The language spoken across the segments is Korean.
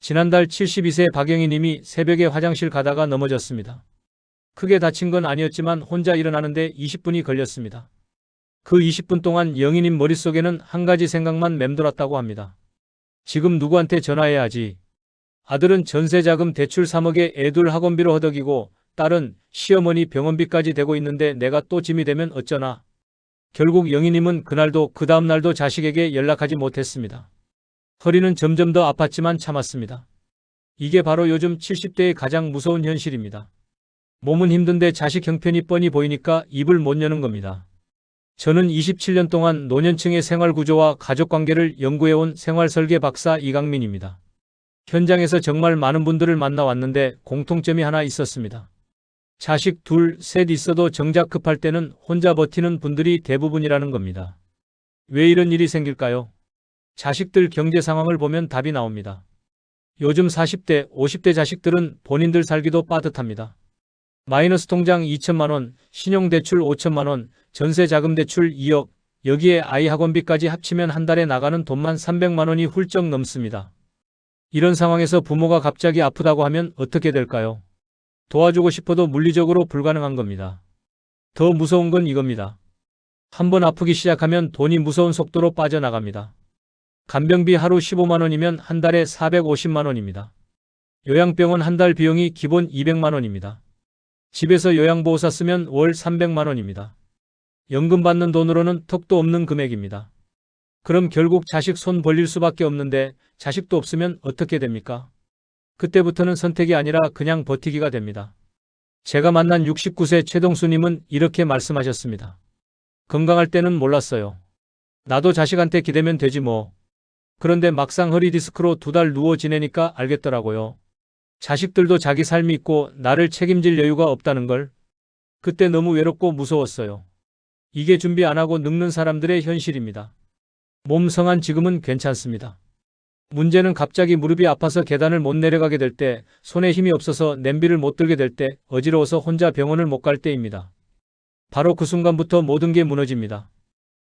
지난달 72세 박영희 님이 새벽에 화장실 가다가 넘어졌습니다. 크게 다친 건 아니었지만 혼자 일어나는데 20분이 걸렸습니다. 그 20분 동안 영희 님 머릿속에는 한 가지 생각만 맴돌았다고 합니다. 지금 누구한테 전화해야 하지? 아들은 전세자금 대출 3억에 애둘 학원비로 허덕이고 딸은 시어머니 병원비까지 대고 있는데 내가 또 짐이 되면 어쩌나. 결국 영희님은 그날도 그 다음 날도 자식에게 연락하지 못했습니다. 허리는 점점 더 아팠지만 참았습니다. 이게 바로 요즘 70대의 가장 무서운 현실입니다. 몸은 힘든데 자식 형편이 뻔히 보이니까 입을 못 여는 겁니다. 저는 27년 동안 노년층의 생활구조와 가족관계를 연구해온 생활설계 박사 이강민입니다. 현장에서 정말 많은 분들을 만나왔는데 공통점이 하나 있었습니다. 자식 둘, 셋 있어도 정작 급할 때는 혼자 버티는 분들이 대부분이라는 겁니다. 왜 이런 일이 생길까요? 자식들 경제 상황을 보면 답이 나옵니다. 요즘 40대, 50대 자식들은 본인들 살기도 빠듯합니다. 마이너스 통장 2천만 원, 신용대출 5천만 원, 전세자금대출 2억, 여기에 아이 학원비까지 합치면 한 달에 나가는 돈만 300만 원이 훌쩍 넘습니다. 이런 상황에서 부모가 갑자기 아프다고 하면 어떻게 될까요? 도와주고 싶어도 물리적으로 불가능한 겁니다. 더 무서운 건 이겁니다. 한번 아프기 시작하면 돈이 무서운 속도로 빠져나갑니다. 간병비 하루 15만 원이면 한 달에 450만 원입니다. 요양병원 한 달 비용이 기본 200만 원입니다. 집에서 요양보호사 쓰면 월 300만 원입니다. 연금 받는 돈으로는 턱도 없는 금액입니다. 그럼 결국 자식 손 벌릴 수밖에 없는데 자식도 없으면 어떻게 됩니까? 그때부터는 선택이 아니라 그냥 버티기가 됩니다. 제가 만난 69세 최동수님은 이렇게 말씀하셨습니다. 건강할 때는 몰랐어요. 나도 자식한테 기대면 되지 뭐. 그런데 막상 허리 디스크로 2달 누워 지내니까 알겠더라고요. 자식들도 자기 삶이 있고 나를 책임질 여유가 없다는 걸. 그때 너무 외롭고 무서웠어요. 이게 준비 안 하고 늙는 사람들의 현실입니다. 몸 성한 지금은 괜찮습니다. 문제는 갑자기 무릎이 아파서 계단을 못 내려가게 될 때, 손에 힘이 없어서 냄비를 못 들게 될 때, 어지러워서 혼자 병원을 못 갈 때입니다. 바로 그 순간부터 모든 게 무너집니다.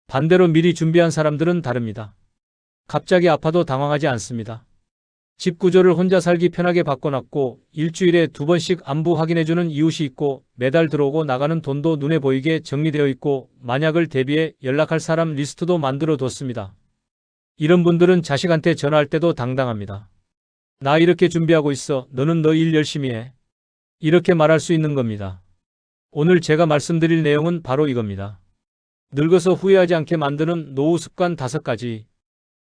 반대로 미리 준비한 사람들은 다릅니다. 갑자기 아파도 당황하지 않습니다. 집 구조를 혼자 살기 편하게 바꿔놨고 일주일에 2번씩 안부 확인해주는 이웃이 있고 매달 들어오고 나가는 돈도 눈에 보이게 정리되어 있고 만약을 대비해 연락할 사람 리스트도 만들어 뒀습니다. 이런 분들은 자식한테 전화할 때도 당당합니다. 나 이렇게 준비하고 있어. 너는 너 일 열심히 해. 이렇게 말할 수 있는 겁니다. 오늘 제가 말씀드릴 내용은 바로 이겁니다. 늙어서 후회하지 않게 만드는 노후 습관 5가지.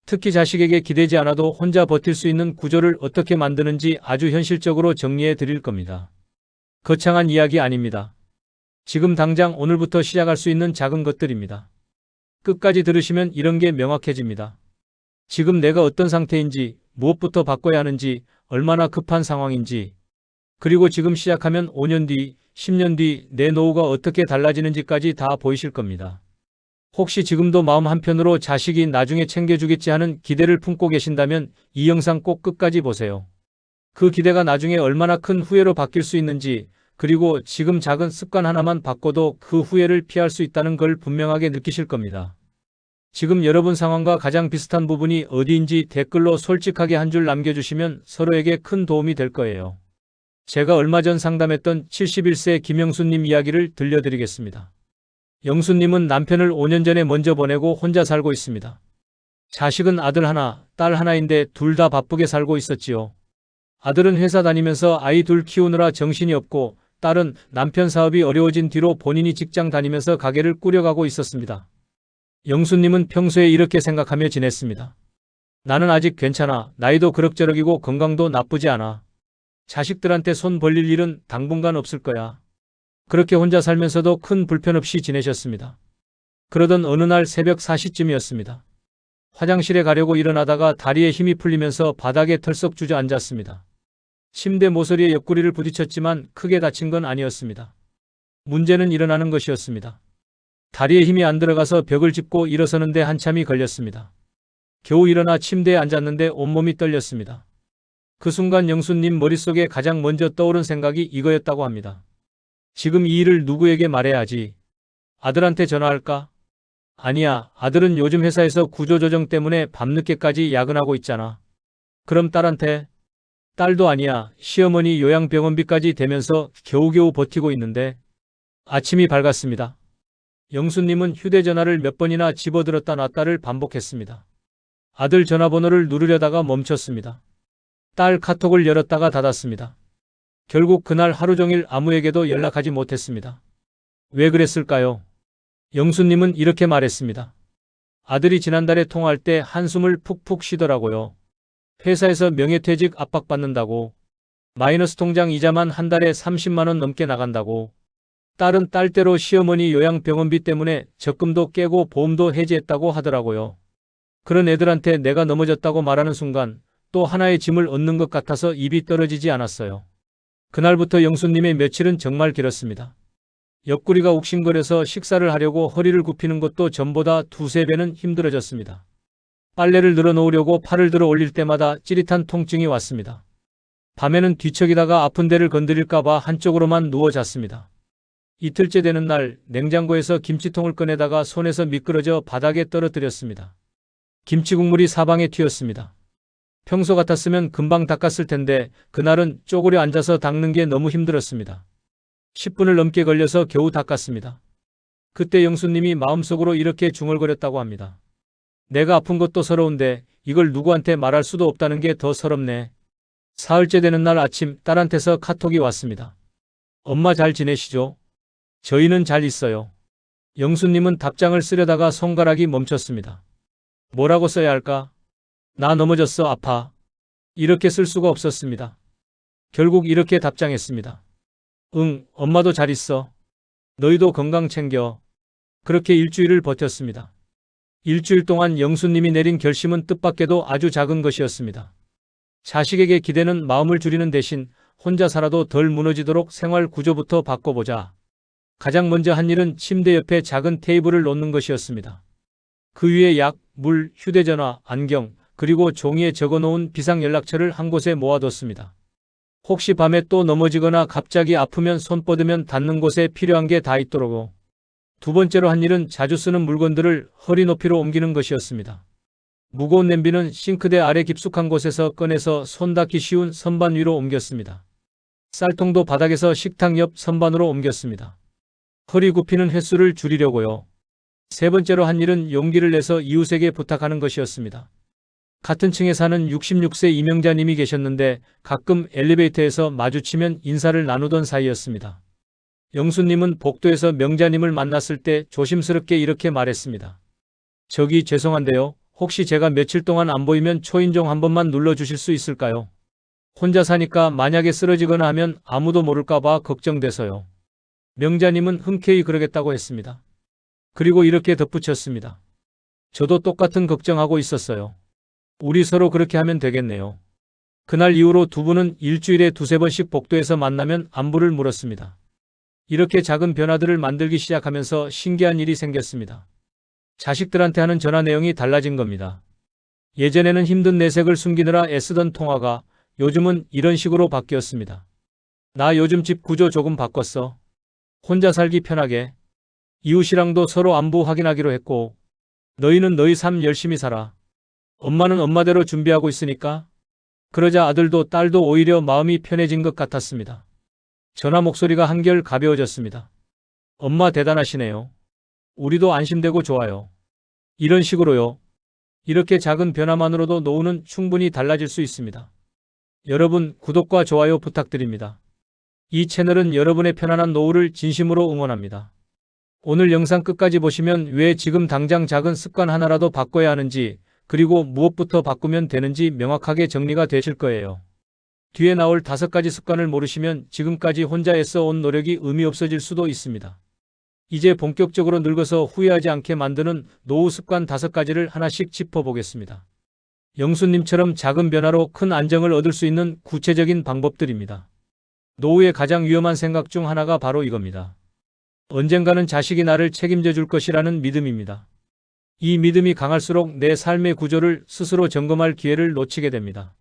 특히 자식에게 기대지 않아도 혼자 버틸 수 있는 구조를 어떻게 만드는지 아주 현실적으로 정리해 드릴 겁니다. 거창한 이야기 아닙니다. 지금 당장 오늘부터 시작할 수 있는 작은 것들입니다. 끝까지 들으시면 이런 게 명확해집니다. 지금 내가 어떤 상태인지, 무엇부터 바꿔야 하는지, 얼마나 급한 상황인지, 그리고 지금 시작하면 5년 뒤, 10년 뒤 내 노후가 어떻게 달라지는지까지 다 보이실 겁니다. 혹시 지금도 마음 한편으로 자식이 나중에 챙겨주겠지 하는 기대를 품고 계신다면 이 영상 꼭 끝까지 보세요. 그 기대가 나중에 얼마나 큰 후회로 바뀔 수 있는지, 그리고 지금 작은 습관 하나만 바꿔도 그 후회를 피할 수 있다는 걸 분명하게 느끼실 겁니다. 지금 여러분 상황과 가장 비슷한 부분이 어디인지 댓글로 솔직하게 한 줄 남겨주시면 서로에게 큰 도움이 될 거예요. 제가 얼마 전 상담했던 71세 김영수님 이야기를 들려드리겠습니다. 영수님은 남편을 5년 전에 먼저 보내고 혼자 살고 있습니다. 자식은 아들 하나, 딸 하나인데 둘 다 바쁘게 살고 있었지요. 아들은 회사 다니면서 아이 둘 키우느라 정신이 없고 딸은 남편 사업이 어려워진 뒤로 본인이 직장 다니면서 가게를 꾸려가고 있었습니다. 영수님은 평소에 이렇게 생각하며 지냈습니다. 나는 아직 괜찮아. 나이도 그럭저럭이고 건강도 나쁘지 않아. 자식들한테 손 벌릴 일은 당분간 없을 거야. 그렇게 혼자 살면서도 큰 불편 없이 지내셨습니다. 그러던 어느 날 새벽 4시쯤이었습니다. 화장실에 가려고 일어나다가 다리에 힘이 풀리면서 바닥에 털썩 주저앉았습니다. 침대 모서리에 옆구리를 부딪혔지만 크게 다친 건 아니었습니다. 문제는 일어나는 것이었습니다. 다리에 힘이 안 들어가서 벽을 짚고 일어서는데 한참이 걸렸습니다. 겨우 일어나 침대에 앉았는데 온몸이 떨렸습니다. 그 순간 영수님 머릿속에 가장 먼저 떠오른 생각이 이거였다고 합니다. 지금 이 일을 누구에게 말해야 하지? 아들한테 전화할까? 아니야, 아들은 요즘 회사에서 구조조정 때문에 밤늦게까지 야근하고 있잖아. 그럼 딸한테? 딸도 아니야. 시어머니 요양병원비까지 대면서 겨우겨우 버티고 있는데. 아침이 밝았습니다. 영수님은 휴대전화를 몇 번이나 집어들었다 놨다를 반복했습니다. 아들 전화번호를 누르려다가 멈췄습니다. 딸 카톡을 열었다가 닫았습니다. 결국 그날 하루 종일 아무에게도 연락하지 못했습니다. 왜 그랬을까요? 영수님은 이렇게 말했습니다. 아들이 지난달에 통화할 때 한숨을 푹푹 쉬더라고요. 회사에서 명예퇴직 압박받는다고. 마이너스 통장 이자만 한 달에 30만 원 넘게 나간다고. 딸은 딸대로 시어머니 요양병원비 때문에 적금도 깨고 보험도 해지했다고 하더라고요. 그런 애들한테 내가 넘어졌다고 말하는 순간 또 하나의 짐을 얻는 것 같아서 입이 떨어지지 않았어요. 그날부터 영수님의 며칠은 정말 길었습니다. 옆구리가 욱신거려서 식사를 하려고 허리를 굽히는 것도 전보다 두세 배는 힘들어졌습니다. 빨래를 늘어놓으려고 팔을 들어 올릴 때마다 찌릿한 통증이 왔습니다. 밤에는 뒤척이다가 아픈 데를 건드릴까봐 한쪽으로만 누워 잤습니다. 이틀째 되는 날 냉장고에서 김치통을 꺼내다가 손에서 미끄러져 바닥에 떨어뜨렸습니다. 김치 국물이 사방에 튀었습니다. 평소 같았으면 금방 닦았을 텐데 그날은 쪼그려 앉아서 닦는 게 너무 힘들었습니다. 10분을 넘게 걸려서 겨우 닦았습니다. 그때 영수님이 마음속으로 이렇게 중얼거렸다고 합니다. 내가 아픈 것도 서러운데 이걸 누구한테 말할 수도 없다는 게 더 서럽네. 사흘째 되는 날 아침 딸한테서 카톡이 왔습니다. 엄마 잘 지내시죠? 저희는 잘 있어요. 영수님은 답장을 쓰려다가 손가락이 멈췄습니다. 뭐라고 써야 할까? 나 넘어졌어, 아파. 이렇게 쓸 수가 없었습니다. 결국 이렇게 답장했습니다. 응, 엄마도 잘 있어. 너희도 건강 챙겨. 그렇게 일주일을 버텼습니다. 일주일 동안 영수님이 내린 결심은 뜻밖에도 아주 작은 것이었습니다. 자식에게 기대는 마음을 줄이는 대신 혼자 살아도 덜 무너지도록 생활 구조부터 바꿔보자. 가장 먼저 한 일은 침대 옆에 작은 테이블을 놓는 것이었습니다. 그 위에 약, 물, 휴대전화, 안경, 그리고 종이에 적어놓은 비상연락처를 한 곳에 모아뒀습니다. 혹시 밤에 또 넘어지거나 갑자기 아프면 손 뻗으면 닿는 곳에 필요한 게 다 있도록. 두 번째로 한 일은 자주 쓰는 물건들을 허리 높이로 옮기는 것이었습니다. 무거운 냄비는 싱크대 아래 깊숙한 곳에서 꺼내서 손 닿기 쉬운 선반 위로 옮겼습니다. 쌀통도 바닥에서 식탁 옆 선반으로 옮겼습니다. 허리 굽히는 횟수를 줄이려고요. 세 번째로 한 일은 용기를 내서 이웃에게 부탁하는 것이었습니다. 같은 층에 사는 66세 이명자님이 계셨는데 가끔 엘리베이터에서 마주치면 인사를 나누던 사이였습니다. 영수님은 복도에서 명자님을 만났을 때 조심스럽게 이렇게 말했습니다. 저기 죄송한데요. 혹시 제가 며칠 동안 안 보이면 초인종 한 번만 눌러주실 수 있을까요? 혼자 사니까 만약에 쓰러지거나 하면 아무도 모를까봐 걱정돼서요. 명자님은 흔쾌히 그러겠다고 했습니다. 그리고 이렇게 덧붙였습니다. 저도 똑같은 걱정하고 있었어요. 우리 서로 그렇게 하면 되겠네요. 그날 이후로 두 분은 일주일에 두세 번씩 복도에서 만나면 안부를 물었습니다. 이렇게 작은 변화들을 만들기 시작하면서 신기한 일이 생겼습니다. 자식들한테 하는 전화 내용이 달라진 겁니다. 예전에는 힘든 내색을 숨기느라 애쓰던 통화가 요즘은 이런 식으로 바뀌었습니다. 나 요즘 집 구조 조금 바꿨어. 혼자 살기 편하게. 이웃이랑도 서로 안부 확인하기로 했고 너희는 너희 삶 열심히 살아. 엄마는 엄마대로 준비하고 있으니까. 그러자 아들도 딸도 오히려 마음이 편해진 것 같았습니다. 전화 목소리가 한결 가벼워졌습니다. 엄마 대단하시네요. 우리도 안심되고 좋아요. 이런 식으로요. 이렇게 작은 변화만으로도 노후는 충분히 달라질 수 있습니다. 여러분 구독과 좋아요 부탁드립니다. 이 채널은 여러분의 편안한 노후를 진심으로 응원합니다. 오늘 영상 끝까지 보시면 왜 지금 당장 작은 습관 하나라도 바꿔야 하는지 그리고 무엇부터 바꾸면 되는지 명확하게 정리가 되실 거예요. 뒤에 나올 5가지 습관을 모르시면 지금까지 혼자 애써온 노력이 의미 없어질 수도 있습니다. 이제 본격적으로 늙어서 후회하지 않게 만드는 노후 습관 5가지를 하나씩 짚어보겠습니다. 영수님처럼 작은 변화로 큰 안정을 얻을 수 있는 구체적인 방법들입니다. 노후의 가장 위험한 생각 중 하나가 바로 이겁니다. 언젠가는 자식이 나를 책임져 줄 것이라는 믿음입니다. 이 믿음이 강할수록 내 삶의 구조를 스스로 점검할 기회를 놓치게 됩니다.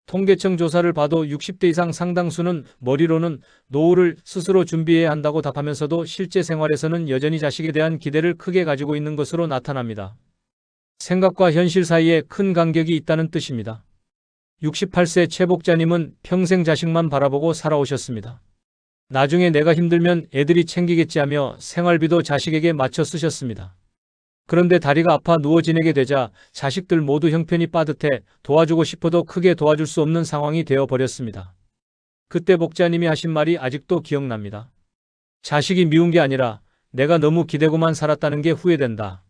통계청 조사를 봐도 60대 이상 상당수는 머리로는 노후를 스스로 준비해야 한다고 답하면서도 실제 생활에서는 여전히 자식에 대한 기대를 크게 가지고 있는 것으로 나타납니다. 생각과 현실 사이에 큰 간격이 있다는 뜻입니다. 68세 최 복자님은 평생 자식만 바라보고 살아오셨습니다. 나중에 내가 힘들면 애들이 챙기겠지 하며 생활비도 자식에게 맞춰 쓰셨습니다. 그런데 다리가 아파 누워 지내게 되자 자식들 모두 형편이 빠듯해 도와주고 싶어도 크게 도와줄 수 없는 상황이 되어 버렸습니다. 그때 복자님이 하신 말이 아직도 기억납니다. 자식이 미운 게 아니라 내가 너무 기대고만 살았다는 게 후회된다.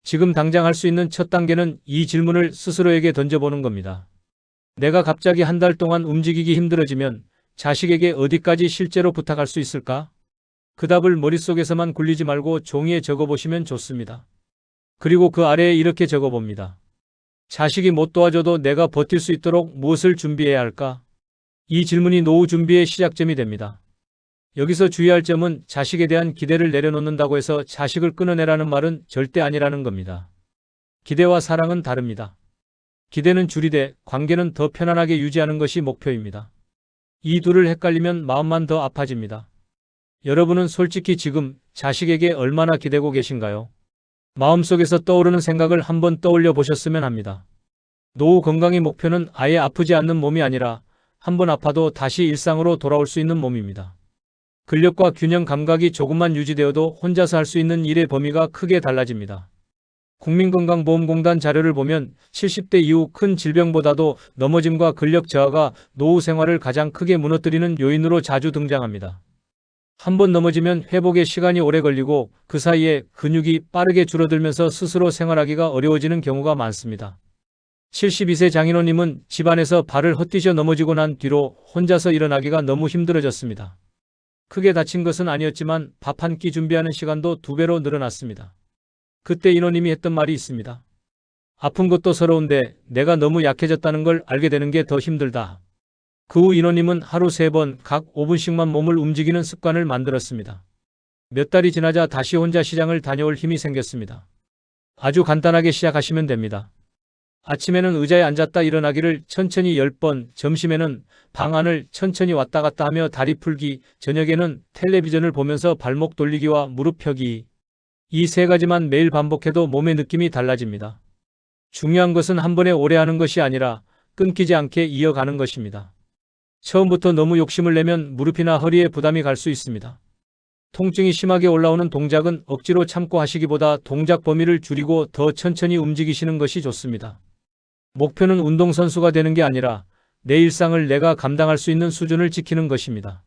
지금 당장 할 수 있는 첫 단계는 이 질문을 스스로에게 던져보는 겁니다. 내가 갑자기 한 달 동안 움직이기 힘들어지면 자식에게 어디까지 실제로 부탁할 수 있을까? 그 답을 머릿속에서만 굴리지 말고 종이에 적어보시면 좋습니다. 그리고 그 아래에 이렇게 적어봅니다. 자식이 못 도와줘도 내가 버틸 수 있도록 무엇을 준비해야 할까? 이 질문이 노후 준비의 시작점이 됩니다. 여기서 주의할 점은 자식에 대한 기대를 내려놓는다고 해서 자식을 끊어내라는 말은 절대 아니라는 겁니다. 기대와 사랑은 다릅니다. 기대는 줄이되 관계는 더 편안하게 유지하는 것이 목표입니다. 이 둘을 헷갈리면 마음만 더 아파집니다. 여러분은 솔직히 지금 자식에게 얼마나 기대고 계신가요? 마음속에서 떠오르는 생각을 한번 떠올려 보셨으면 합니다. 노후 건강의 목표는 아예 아프지 않는 몸이 아니라 한번 아파도 다시 일상으로 돌아올 수 있는 몸입니다. 근력과 균형 감각이 조금만 유지되어도 혼자서 할 수 있는 일의 범위가 크게 달라집니다. 국민건강보험공단 자료를 보면 70대 이후 큰 질병보다도 넘어짐과 근력 저하가 노후 생활을 가장 크게 무너뜨리는 요인으로 자주 등장합니다. 한번 넘어지면 회복에 시간이 오래 걸리고 그 사이에 근육이 빠르게 줄어들면서 스스로 생활하기가 어려워지는 경우가 많습니다. 72세 장인호님은 집안에서 발을 헛디뎌 넘어지고 난 뒤로 혼자서 일어나기가 너무 힘들어졌습니다. 크게 다친 것은 아니었지만 밥 한 끼 준비하는 시간도 2배로 늘어났습니다. 그때 인호님이 했던 말이 있습니다. 아픈 것도 서러운데 내가 너무 약해졌다는 걸 알게 되는 게 더 힘들다. 그 후 인호님은 하루 3번 각 5분씩만 몸을 움직이는 습관을 만들었습니다. 몇 달이 지나자 다시 혼자 시장을 다녀올 힘이 생겼습니다. 아주 간단하게 시작하시면 됩니다. 아침에는 의자에 앉았다 일어나기를 천천히 10번, 점심에는 방 안을 천천히 왔다 갔다 하며 다리 풀기, 저녁에는 텔레비전을 보면서 발목 돌리기와 무릎 펴기. 이 3가지만 매일 반복해도 몸의 느낌이 달라집니다. 중요한 것은 한 번에 오래 하는 것이 아니라 끊기지 않게 이어가는 것입니다. 처음부터 너무 욕심을 내면 무릎이나 허리에 부담이 갈 수 있습니다. 통증이 심하게 올라오는 동작은 억지로 참고 하시기보다 동작 범위를 줄이고 더 천천히 움직이시는 것이 좋습니다. 목표는 운동선수가 되는 게 아니라 내 일상을 내가 감당할 수 있는 수준을 지키는 것입니다.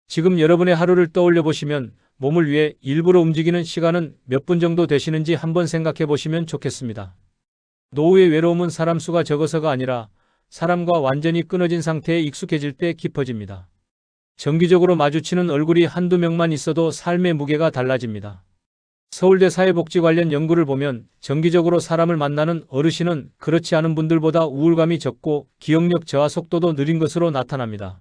지금 여러분의 하루를 떠올려 보시면 몸을 위해 일부러 움직이는 시간은 몇 분 정도 되시는지 한번 생각해 보시면 좋겠습니다. 노후의 외로움은 사람 수가 적어서가 아니라 사람과 완전히 끊어진 상태에 익숙해질 때 깊어집니다. 정기적으로 마주치는 얼굴이 한두 명만 있어도 삶의 무게가 달라집니다. 서울대 사회복지 관련 연구를 보면 정기적으로 사람을 만나는 어르신은 그렇지 않은 분들보다 우울감이 적고 기억력 저하 속도도 느린 것으로 나타납니다.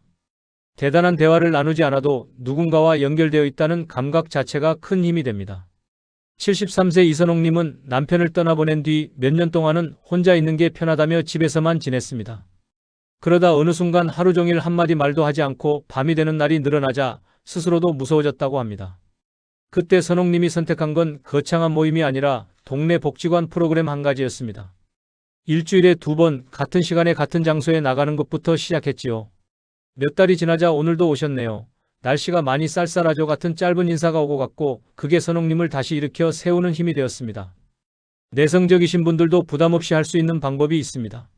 대단한 대화를 나누지 않아도 누군가와 연결되어 있다는 감각 자체가 큰 힘이 됩니다. 73세 이선옥님은 남편을 떠나보낸 뒤 몇 년 동안은 혼자 있는 게 편하다며 집에서만 지냈습니다. 그러다 어느 순간 하루 종일 한마디 말도 하지 않고 밤이 되는 날이 늘어나자 스스로도 무서워졌다고 합니다. 그때 선옥님이 선택한 건 거창한 모임이 아니라 동네 복지관 프로그램 한 가지였습니다. 일주일에 2번 같은 시간에 같은 장소에 나가는 것부터 시작했지요. 몇 달이 지나자 오늘도 오셨네요. 날씨가 많이 쌀쌀하죠 같은 짧은 인사가 오고 갔고 그게 선옥님을 다시 일으켜 세우는 힘이 되었습니다. 내성적이신 분들도 부담 없이 할 수 있는 방법이 있습니다.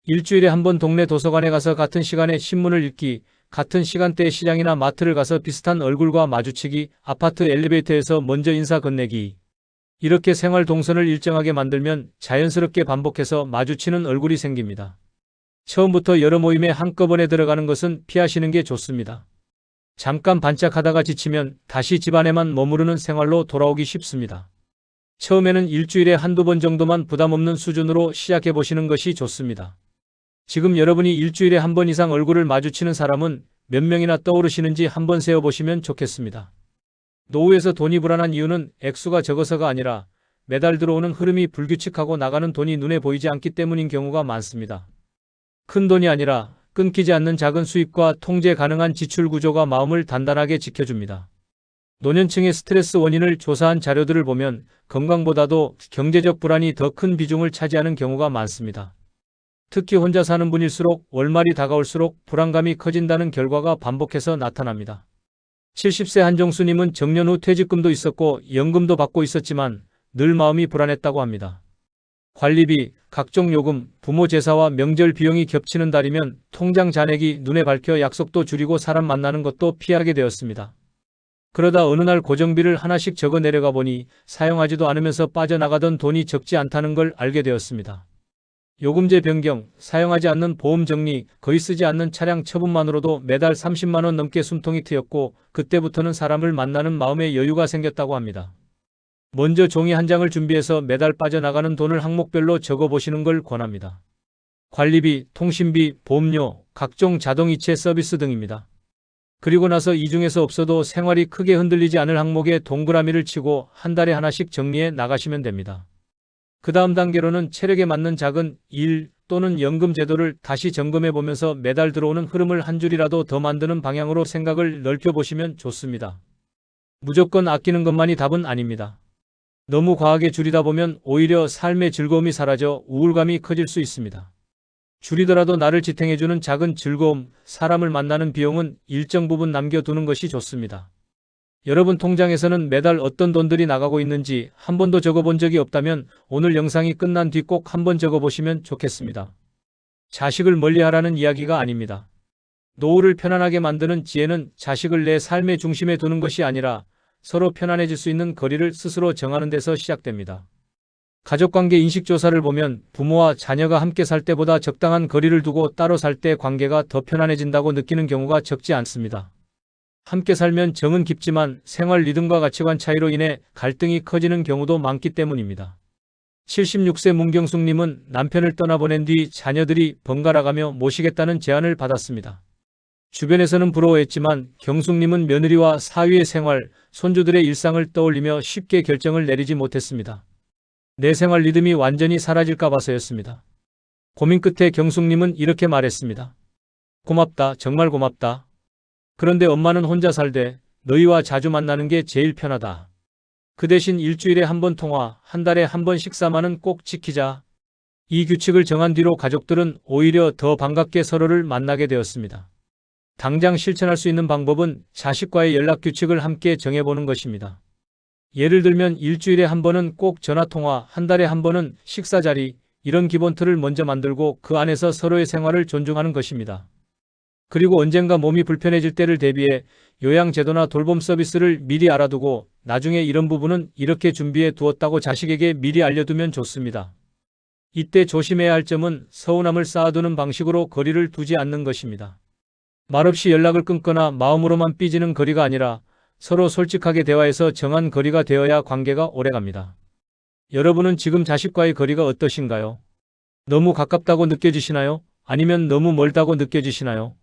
일주일에 한 번 동네 도서관에 가서 같은 시간에 신문을 읽기, 같은 시간대에 시장이나 마트를 가서 비슷한 얼굴과 마주치기, 아파트 엘리베이터에서 먼저 인사 건네기. 이렇게 생활 동선을 일정하게 만들면 자연스럽게 반복해서 마주치는 얼굴이 생깁니다. 처음부터 여러 모임에 한꺼번에 들어가는 것은 피하시는 게 좋습니다. 잠깐 반짝하다가 지치면 다시 집안에만 머무르는 생활로 돌아오기 쉽습니다. 처음에는 일주일에 한두 번 정도만 부담 없는 수준으로 시작해 보시는 것이 좋습니다. 지금 여러분이 일주일에 한 번 이상 얼굴을 마주치는 사람은 몇 명이나 떠오르시는지 한번 세어보시면 좋겠습니다. 노후에서 돈이 불안한 이유는 액수가 적어서가 아니라 매달 들어오는 흐름이 불규칙하고 나가는 돈이 눈에 보이지 않기 때문인 경우가 많습니다. 큰 돈이 아니라 끊기지 않는 작은 수입과 통제 가능한 지출 구조가 마음을 단단하게 지켜줍니다. 노년층의 스트레스 원인을 조사한 자료들을 보면 건강보다도 경제적 불안이 더 큰 비중을 차지하는 경우가 많습니다. 특히 혼자 사는 분일수록 월말이 다가올수록 불안감이 커진다는 결과가 반복해서 나타납니다. 70세 한정수님은 정년 후 퇴직금도 있었고 연금도 받고 있었지만 늘 마음이 불안했다고 합니다. 관리비, 각종 요금, 부모 제사와 명절 비용이 겹치는 달이면 통장 잔액이 눈에 밝혀 약속도 줄이고 사람 만나는 것도 피하게 되었습니다. 그러다 어느 날 고정비를 하나씩 적어 내려가 보니 사용하지도 않으면서 빠져나가던 돈이 적지 않다는 걸 알게 되었습니다. 요금제 변경, 사용하지 않는 보험 정리, 거의 쓰지 않는 차량 처분만으로도 매달 30만 원 넘게 숨통이 트였고 그때부터는 사람을 만나는 마음에 여유가 생겼다고 합니다. 먼저 종이 한 장을 준비해서 매달 빠져나가는 돈을 항목별로 적어보시는 걸 권합니다. 관리비, 통신비, 보험료, 각종 자동이체 서비스 등입니다. 그리고 나서 이 중에서 없어도 생활이 크게 흔들리지 않을 항목에 동그라미를 치고 한 달에 하나씩 정리해 나가시면 됩니다. 그 다음 단계로는 체력에 맞는 작은 일 또는 연금 제도를 다시 점검해 보면서 매달 들어오는 흐름을 한 줄이라도 더 만드는 방향으로 생각을 넓혀보시면 좋습니다. 무조건 아끼는 것만이 답은 아닙니다. 너무 과하게 줄이다 보면 오히려 삶의 즐거움이 사라져 우울감이 커질 수 있습니다. 줄이더라도 나를 지탱해주는 작은 즐거움, 사람을 만나는 비용은 일정 부분 남겨두는 것이 좋습니다. 여러분 통장에서는 매달 어떤 돈들이 나가고 있는지 한 번도 적어본 적이 없다면 오늘 영상이 끝난 뒤 꼭 한번 적어보시면 좋겠습니다. 자식을 멀리하라는 이야기가 아닙니다. 노후를 편안하게 만드는 지혜는 자식을 내 삶의 중심에 두는 것이 아니라 서로 편안해질 수 있는 거리를 스스로 정하는 데서 시작됩니다. 가족관계 인식조사를 보면 부모와 자녀가 함께 살 때보다 적당한 거리를 두고 따로 살 때 관계가 더 편안해진다고 느끼는 경우가 적지 않습니다. 함께 살면 정은 깊지만 생활 리듬과 가치관 차이로 인해 갈등이 커지는 경우도 많기 때문입니다. 76세 문경숙님은 남편을 떠나보낸 뒤 자녀들이 번갈아가며 모시겠다는 제안을 받았습니다. 주변에서는 부러워했지만 경숙님은 며느리와 사위의 생활, 손주들의 일상을 떠올리며 쉽게 결정을 내리지 못했습니다. 내 생활 리듬이 완전히 사라질까 봐서였습니다. 고민 끝에 경숙님은 이렇게 말했습니다. 고맙다, 정말 고맙다. 그런데 엄마는 혼자 살되 너희와 자주 만나는 게 제일 편하다. 그 대신 일주일에 한 번 통화, 한 달에 한 번 식사만은 꼭 지키자. 이 규칙을 정한 뒤로 가족들은 오히려 더 반갑게 서로를 만나게 되었습니다. 당장 실천할 수 있는 방법은 자식과의 연락 규칙을 함께 정해보는 것입니다. 예를 들면 일주일에 한 번은 꼭 전화통화, 한 달에 한 번은 식사 자리, 이런 기본 틀을 먼저 만들고 그 안에서 서로의 생활을 존중하는 것입니다. 그리고 언젠가 몸이 불편해질 때를 대비해 요양제도나 돌봄 서비스를 미리 알아두고 나중에 이런 부분은 이렇게 준비해 두었다고 자식에게 미리 알려두면 좋습니다. 이때 조심해야 할 점은 서운함을 쌓아두는 방식으로 거리를 두지 않는 것입니다. 말없이 연락을 끊거나 마음으로만 삐지는 거리가 아니라 서로 솔직하게 대화해서 정한 거리가 되어야 관계가 오래갑니다. 여러분은 지금 자식과의 거리가 어떠신가요? 너무 가깝다고 느껴지시나요? 아니면 너무 멀다고 느껴지시나요?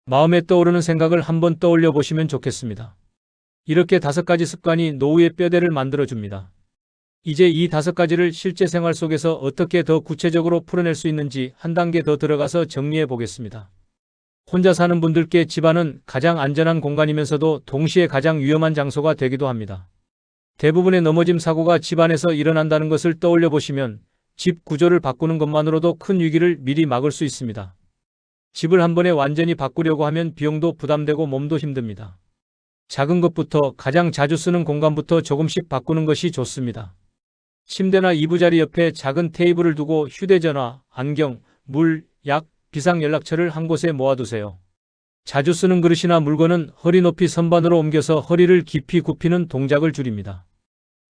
마음에 떠오르는 생각을 한번 떠올려 보시면 좋겠습니다. 이렇게 5가지 습관이 노후의 뼈대를 만들어줍니다. 이제 이 5가지를 실제 생활 속에서 어떻게 더 구체적으로 풀어낼 수 있는지 한 단계 더 들어가서 정리해 보겠습니다. 혼자 사는 분들께 집안은 가장 안전한 공간이면서도 동시에 가장 위험한 장소가 되기도 합니다. 대부분의 넘어짐 사고가 집안에서 일어난다는 것을 떠올려 보시면 집 구조를 바꾸는 것만으로도 큰 위기를 미리 막을 수 있습니다. 집을 한 번에 완전히 바꾸려고 하면 비용도 부담되고 몸도 힘듭니다. 작은 것부터 가장 자주 쓰는 공간부터 조금씩 바꾸는 것이 좋습니다. 침대나 이부자리 옆에 작은 테이블을 두고 휴대전화, 안경, 물, 약, 비상연락처를 한 곳에 모아두세요. 자주 쓰는 그릇이나 물건은 허리 높이 선반으로 옮겨서 허리를 깊이 굽히는 동작을 줄입니다.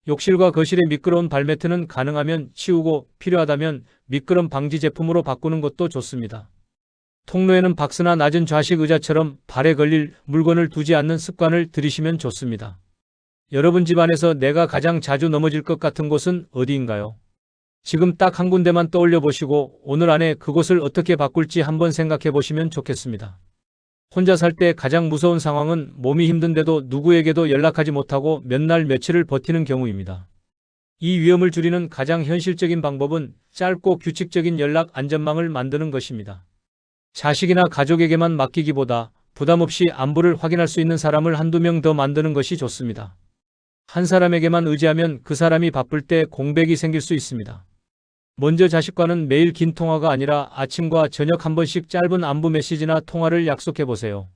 욕실과 거실의 미끄러운 발매트는 가능하면 치우고 필요하다면 미끄럼 방지 제품으로 바꾸는 것도 좋습니다. 통로에는 박스나 낮은 좌식 의자처럼 발에 걸릴 물건을 두지 않는 습관을 들이시면 좋습니다. 여러분 집안에서 내가 가장 자주 넘어질 것 같은 곳은 어디인가요? 지금 딱 한 군데만 떠올려 보시고 오늘 안에 그곳을 어떻게 바꿀지 한번 생각해 보시면 좋겠습니다. 혼자 살 때 가장 무서운 상황은 몸이 힘든데도 누구에게도 연락하지 못하고 몇 날 며칠을 버티는 경우입니다. 이 위험을 줄이는 가장 현실적인 방법은 짧고 규칙적인 연락 안전망을 만드는 것입니다. 자식이나 가족에게만 맡기기보다 부담 없이 안부를 확인할 수 있는 사람을 한두 명 더 만드는 것이 좋습니다. 한 사람에게만 의지하면 그 사람이 바쁠 때 공백이 생길 수 있습니다. 먼저 자식과는 매일 긴 통화가 아니라 아침과 저녁 한 번씩 짧은 안부 메시지나 통화를 약속해 보세요.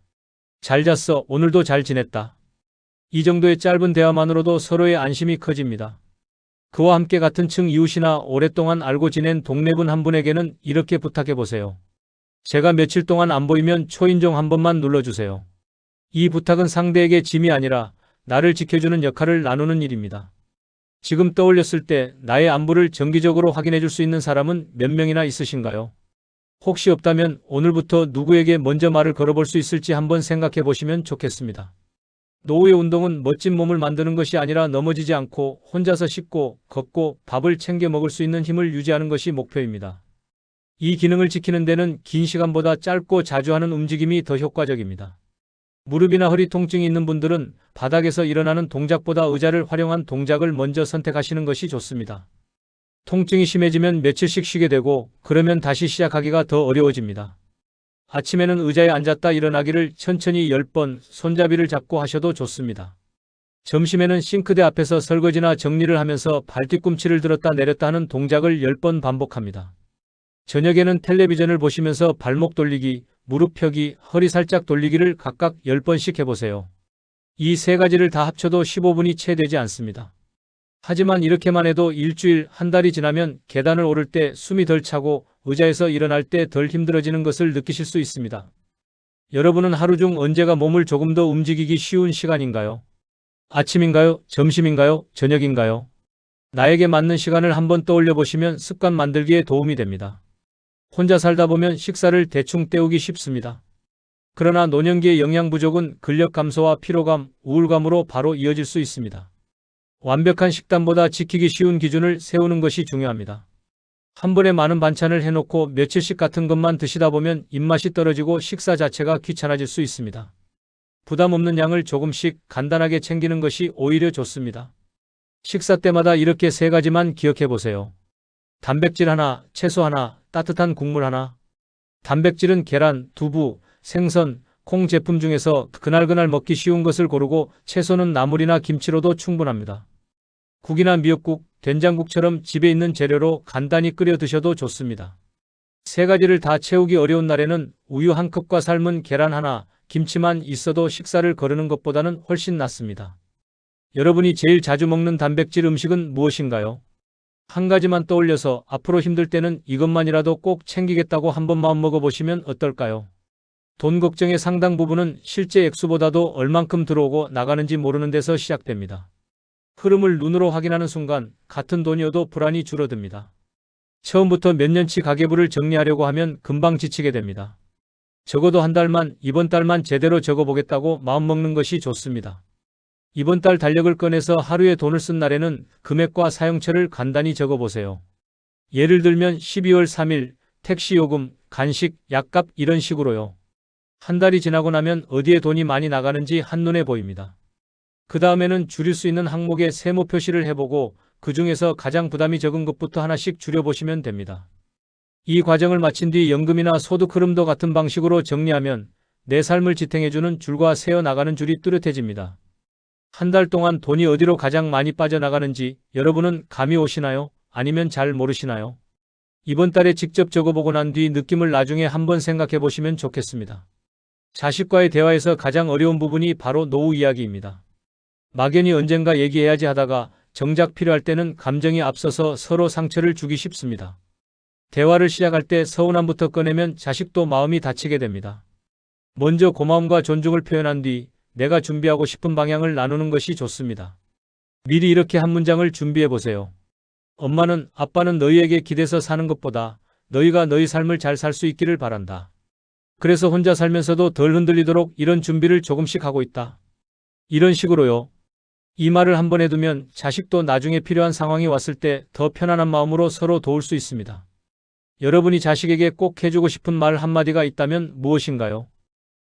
잘 잤어. 오늘도 잘 지냈다. 이 정도의 짧은 대화만으로도 서로의 안심이 커집니다. 그와 함께 같은 층 이웃이나 오랫동안 알고 지낸 동네분 한 분에게는 이렇게 부탁해 보세요. 제가 며칠 동안 안 보이면 초인종 한 번만 눌러주세요. 이 부탁은 상대에게 짐이 아니라 나를 지켜주는 역할을 나누는 일입니다. 지금 떠올렸을 때 나의 안부를 정기적으로 확인해 줄 수 있는 사람은 몇 명이나 있으신가요? 혹시 없다면 오늘부터 누구에게 먼저 말을 걸어볼 수 있을지 한번 생각해 보시면 좋겠습니다. 노후의 운동은 멋진 몸을 만드는 것이 아니라 넘어지지 않고 혼자서 씻고, 걷고, 밥을 챙겨 먹을 수 있는 힘을 유지하는 것이 목표입니다. 이 기능을 지키는 데는 긴 시간보다 짧고 자주 하는 움직임이 더 효과적입니다. 무릎이나 허리 통증이 있는 분들은 바닥에서 일어나는 동작보다 의자를 활용한 동작을 먼저 선택하시는 것이 좋습니다. 통증이 심해지면 며칠씩 쉬게 되고 그러면 다시 시작하기가 더 어려워집니다. 아침에는 의자에 앉았다 일어나기를 천천히 10번 손잡이를 잡고 하셔도 좋습니다. 점심에는 싱크대 앞에서 설거지나 정리를 하면서 발뒤꿈치를 들었다 내렸다 하는 동작을 10번 반복합니다. 저녁에는 텔레비전을 보시면서 발목 돌리기, 무릎 펴기, 허리 살짝 돌리기를 각각 10번씩 해보세요. 이 세 가지를 다 합쳐도 15분이 채 되지 않습니다. 하지만 이렇게만 해도 일주일, 한 달이 지나면 계단을 오를 때 숨이 덜 차고 의자에서 일어날 때 덜 힘들어지는 것을 느끼실 수 있습니다. 여러분은 하루 중 언제가 몸을 조금 더 움직이기 쉬운 시간인가요? 아침인가요? 점심인가요? 저녁인가요? 나에게 맞는 시간을 한번 떠올려 보시면 습관 만들기에 도움이 됩니다. 혼자 살다 보면 식사를 대충 때우기 쉽습니다. 그러나 노년기의 영양 부족은 근력 감소와 피로감, 우울감으로 바로 이어질 수 있습니다. 완벽한 식단보다 지키기 쉬운 기준을 세우는 것이 중요합니다. 한 번에 많은 반찬을 해놓고 며칠씩 같은 것만 드시다 보면 입맛이 떨어지고 식사 자체가 귀찮아질 수 있습니다. 부담 없는 양을 조금씩 간단하게 챙기는 것이 오히려 좋습니다. 식사 때마다 이렇게 세 가지만 기억해 보세요. 단백질 하나, 채소 하나, 따뜻한 국물 하나. 단백질은 계란, 두부, 생선, 콩 제품 중에서 그날그날 먹기 쉬운 것을 고르고 채소는 나물이나 김치로도 충분합니다. 국이나 미역국, 된장국처럼 집에 있는 재료로 간단히 끓여 드셔도 좋습니다. 세 가지를 다 채우기 어려운 날에는 우유 한 컵과 삶은 계란 하나, 김치만 있어도 식사를 거르는 것보다는 훨씬 낫습니다. 여러분이 제일 자주 먹는 단백질 음식은 무엇인가요? 한 가지만 떠올려서 앞으로 힘들 때는 이것만이라도 꼭 챙기겠다고 한번 마음먹어 보시면 어떨까요? 돈 걱정의 상당 부분은 실제 액수보다도 얼만큼 들어오고 나가는지 모르는 데서 시작됩니다. 흐름을 눈으로 확인하는 순간 같은 돈이어도 불안이 줄어듭니다. 처음부터 몇 년치 가계부를 정리하려고 하면 금방 지치게 됩니다. 적어도 한 달만, 이번 달만 제대로 적어보겠다고 마음먹는 것이 좋습니다. 이번 달 달력을 꺼내서 하루에 돈을 쓴 날에는 금액과 사용처를 간단히 적어보세요. 예를 들면 12월 3일 택시요금, 간식, 약값 이런 식으로요. 한 달이 지나고 나면 어디에 돈이 많이 나가는지 한눈에 보입니다. 그 다음에는 줄일 수 있는 항목에 세모 표시를 해보고 그 중에서 가장 부담이 적은 것부터 하나씩 줄여보시면 됩니다. 이 과정을 마친 뒤 연금이나 소득 흐름도 같은 방식으로 정리하면 내 삶을 지탱해주는 줄과 새어나가는 줄이 뚜렷해집니다. 한 달 동안 돈이 어디로 가장 많이 빠져나가는지 여러분은 감이 오시나요? 아니면 잘 모르시나요? 이번 달에 직접 적어보고 난 뒤 느낌을 나중에 한번 생각해 보시면 좋겠습니다. 자식과의 대화에서 가장 어려운 부분이 바로 노후 이야기입니다. 막연히 언젠가 얘기해야지 하다가 정작 필요할 때는 감정이 앞서서 서로 상처를 주기 쉽습니다. 대화를 시작할 때 서운함부터 꺼내면 자식도 마음이 다치게 됩니다. 먼저 고마움과 존중을 표현한 뒤 내가 준비하고 싶은 방향을 나누는 것이 좋습니다. 미리 이렇게 한 문장을 준비해 보세요. 엄마는, 아빠는 너희에게 기대서 사는 것보다 너희가 너희 삶을 잘 살 수 있기를 바란다. 그래서 혼자 살면서도 덜 흔들리도록 이런 준비를 조금씩 하고 있다. 이런 식으로요. 이 말을 한번 해두면 자식도 나중에 필요한 상황이 왔을 때 더 편안한 마음으로 서로 도울 수 있습니다. 여러분이 자식에게 꼭 해주고 싶은 말 한마디가 있다면 무엇인가요?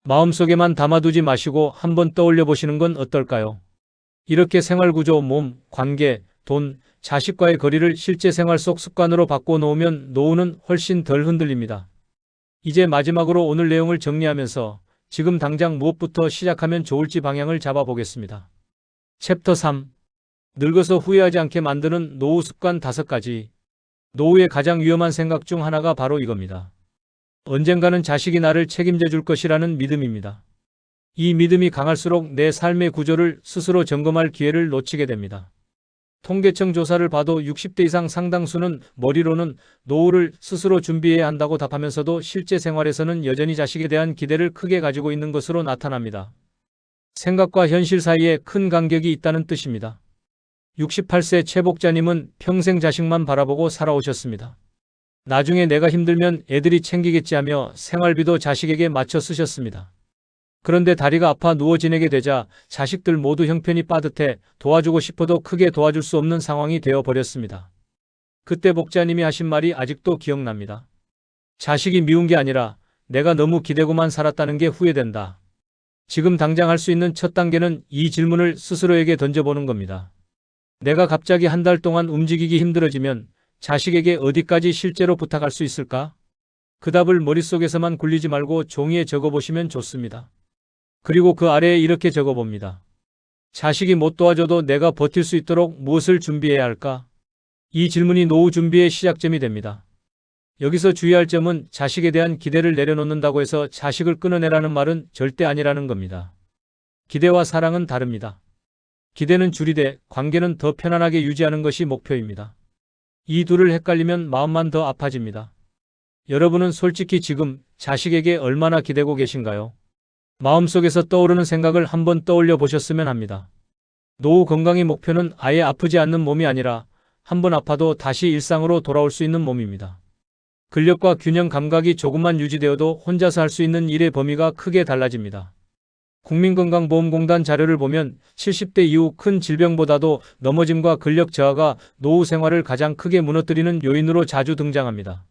마음속에만 담아두지 마시고 한번 떠올려 보시는 건 어떨까요? 이렇게 생활구조, 몸, 관계, 돈, 자식과의 거리를 실제 생활 속 습관으로 바꿔 놓으면 노후는 훨씬 덜 흔들립니다. 이제 마지막으로 오늘 내용을 정리하면서 지금 당장 무엇부터 시작하면 좋을지 방향을 잡아보겠습니다. 챕터 3. 늙어서 후회하지 않게 만드는 노후 습관 5가지. 노후의 가장 위험한 생각 중 하나가 바로 이겁니다. 언젠가는 자식이 나를 책임져 줄 것이라는 믿음입니다. 이 믿음이 강할수록 내 삶의 구조를 스스로 점검할 기회를 놓치게 됩니다. 통계청 조사를 봐도 60대 이상 상당수는 머리로는 노후를 스스로 준비해야 한다고 답하면서도 실제 생활에서는 여전히 자식에 대한 기대를 크게 가지고 있는 것으로 나타납니다. 생각과 현실 사이에 큰 간격이 있다는 뜻입니다. 68세 최 복자님은 평생 자식만 바라보고 살아오셨습니다. 나중에 내가 힘들면 애들이 챙기겠지 하며 생활비도 자식에게 맞춰 쓰셨습니다. 그런데 다리가 아파 누워 지내게 되자 자식들 모두 형편이 빠듯해 도와주고 싶어도 크게 도와줄 수 없는 상황이 되어 버렸습니다. 그때 복자님이 하신 말이 아직도 기억납니다. 자식이 미운 게 아니라 내가 너무 기대고만 살았다는 게 후회된다. 지금 당장 할 수 있는 첫 단계는 이 질문을 스스로에게 던져보는 겁니다. 내가 갑자기 한 달 동안 움직이기 힘들어지면 자식에게 어디까지 실제로 부탁할 수 있을까? 그 답을 머릿속에서만 굴리지 말고 종이에 적어보시면 좋습니다. 그리고 그 아래에 이렇게 적어봅니다. 자식이 못 도와줘도 내가 버틸 수 있도록 무엇을 준비해야 할까? 이 질문이 노후 준비의 시작점이 됩니다. 여기서 주의할 점은 자식에 대한 기대를 내려놓는다고 해서 자식을 끊어내라는 말은 절대 아니라는 겁니다. 기대와 사랑은 다릅니다. 기대는 줄이되 관계는 더 편안하게 유지하는 것이 목표입니다. 이 둘을 헷갈리면 마음만 더 아파집니다. 여러분은 솔직히 지금 자식에게 얼마나 기대고 계신가요? 마음속에서 떠오르는 생각을 한번 떠올려 보셨으면 합니다. 노후 건강의 목표는 아예 아프지 않는 몸이 아니라 한번 아파도 다시 일상으로 돌아올 수 있는 몸입니다. 근력과 균형 감각이 조금만 유지되어도 혼자서 할 수 있는 일의 범위가 크게 달라집니다. 국민건강보험공단 자료를 보면 70대 이후 큰 질병보다도 넘어짐과 근력 저하가 노후 생활을 가장 크게 무너뜨리는 요인으로 자주 등장합니다.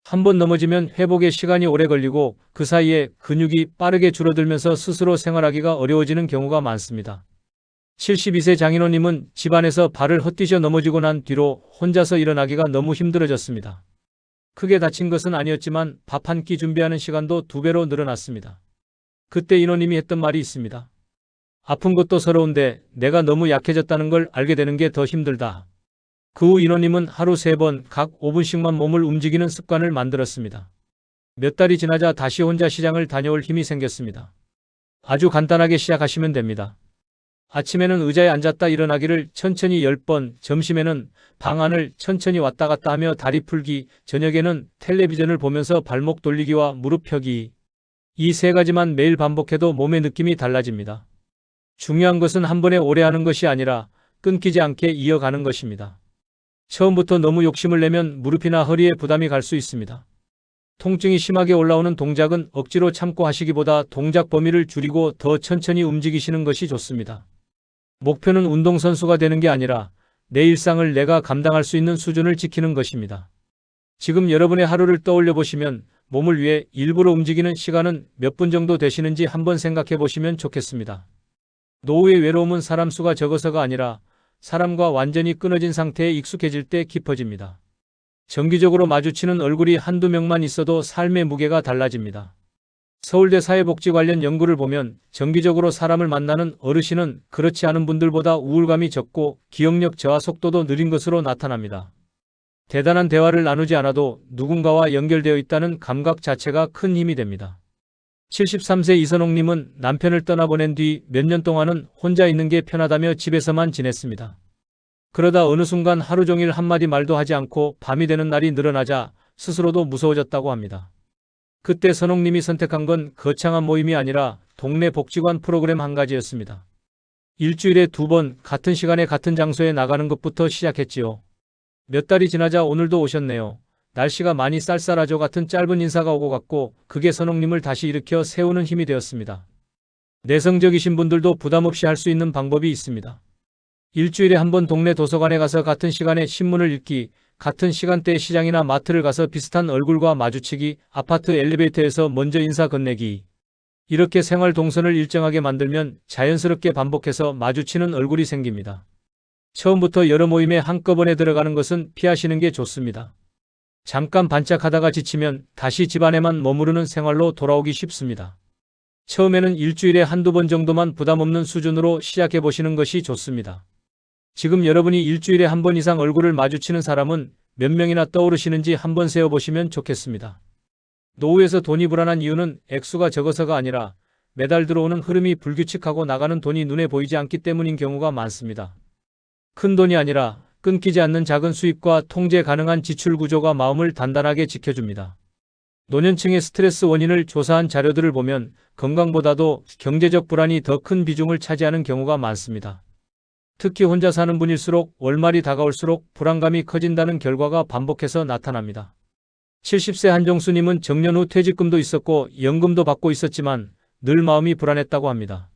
한번 넘어지면 회복에 시간이 오래 걸리고 그 사이에 근육이 빠르게 줄어들면서 스스로 생활하기가 어려워지는 경우가 많습니다. 72세 장인호님은 집안에서 발을 헛디뎌 넘어지고 난 뒤로 혼자서 일어나기가 너무 힘들어졌습니다. 크게 다친 것은 아니었지만 밥 한 끼 준비하는 시간도 2배로 늘어났습니다. 그때 인호님이 했던 말이 있습니다. 아픈 것도 서러운데 내가 너무 약해졌다는 걸 알게 되는 게 더 힘들다. 그 후 인호님은 하루 3번 각 5분씩만 몸을 움직이는 습관을 만들었습니다. 몇 달이 지나자 다시 혼자 시장을 다녀올 힘이 생겼습니다. 아주 간단하게 시작하시면 됩니다. 아침에는 의자에 앉았다 일어나기를 천천히 10번, 점심에는 방 안을 천천히 왔다 갔다 하며 다리 풀기, 저녁에는 텔레비전을 보면서 발목 돌리기와 무릎 펴기. 이 3가지만 매일 반복해도 몸의 느낌이 달라집니다. 중요한 것은 한 번에 오래 하는 것이 아니라 끊기지 않게 이어가는 것입니다. 처음부터 너무 욕심을 내면 무릎이나 허리에 부담이 갈 수 있습니다. 통증이 심하게 올라오는 동작은 억지로 참고 하시기보다 동작 범위를 줄이고 더 천천히 움직이시는 것이 좋습니다. 목표는 운동선수가 되는 게 아니라 내 일상을 내가 감당할 수 있는 수준을 지키는 것입니다. 지금 여러분의 하루를 떠올려 보시면 몸을 위해 일부러 움직이는 시간은 몇 분 정도 되시는지 한번 생각해 보시면 좋겠습니다. 노후의 외로움은 사람 수가 적어서가 아니라 사람과 완전히 끊어진 상태에 익숙해질 때 깊어집니다. 정기적으로 마주치는 얼굴이 한두 명만 있어도 삶의 무게가 달라집니다. 서울대 사회복지 관련 연구를 보면 정기적으로 사람을 만나는 어르신은 그렇지 않은 분들보다 우울감이 적고 기억력 저하 속도도 느린 것으로 나타납니다. 대단한 대화를 나누지 않아도 누군가와 연결되어 있다는 감각 자체가 큰 힘이 됩니다. 73세 이선옥님은 남편을 떠나보낸 뒤 몇 년 동안은 혼자 있는 게 편하다며 집에서만 지냈습니다. 그러다 어느 순간 하루 종일 한마디 말도 하지 않고 밤이 되는 날이 늘어나자 스스로도 무서워졌다고 합니다. 그때 선옥님이 선택한 건 거창한 모임이 아니라 동네 복지관 프로그램 한 가지였습니다. 일주일에 2번 같은 시간에 같은 장소에 나가는 것부터 시작했지요. 몇 달이 지나자 오늘도 오셨네요. 날씨가 많이 쌀쌀하죠 같은 짧은 인사가 오고 갔고 그게 선옥님을 다시 일으켜 세우는 힘이 되었습니다. 내성적이신 분들도 부담 없이 할 수 있는 방법이 있습니다. 일주일에 한 번 동네 도서관에 가서 같은 시간에 신문을 읽기, 같은 시간대에 시장이나 마트를 가서 비슷한 얼굴과 마주치기, 아파트 엘리베이터에서 먼저 인사 건네기. 이렇게 생활 동선을 일정하게 만들면 자연스럽게 반복해서 마주치는 얼굴이 생깁니다. 처음부터 여러 모임에 한꺼번에 들어가는 것은 피하시는 게 좋습니다. 잠깐 반짝하다가 지치면 다시 집안에만 머무르는 생활로 돌아오기 쉽습니다. 처음에는 일주일에 한두 번 정도만 부담 없는 수준으로 시작해 보시는 것이 좋습니다. 지금 여러분이 일주일에 한 번 이상 얼굴을 마주치는 사람은 몇 명이나 떠오르시는지 한번 세어보시면 좋겠습니다. 노후에서 돈이 불안한 이유는 액수가 적어서가 아니라 매달 들어오는 흐름이 불규칙하고 나가는 돈이 눈에 보이지 않기 때문인 경우가 많습니다. 큰 돈이 아니라 끊기지 않는 작은 수입과 통제 가능한 지출 구조가 마음을 단단하게 지켜줍니다. 노년층의 스트레스 원인을 조사한 자료들을 보면 건강보다도 경제적 불안이 더 큰 비중을 차지하는 경우가 많습니다. 특히 혼자 사는 분일수록 월말이 다가올수록 불안감이 커진다는 결과가 반복해서 나타납니다. 70세 한정수님은 정년 후 퇴직금도 있었고 연금도 받고 있었지만 늘 마음이 불안했다고 합니다.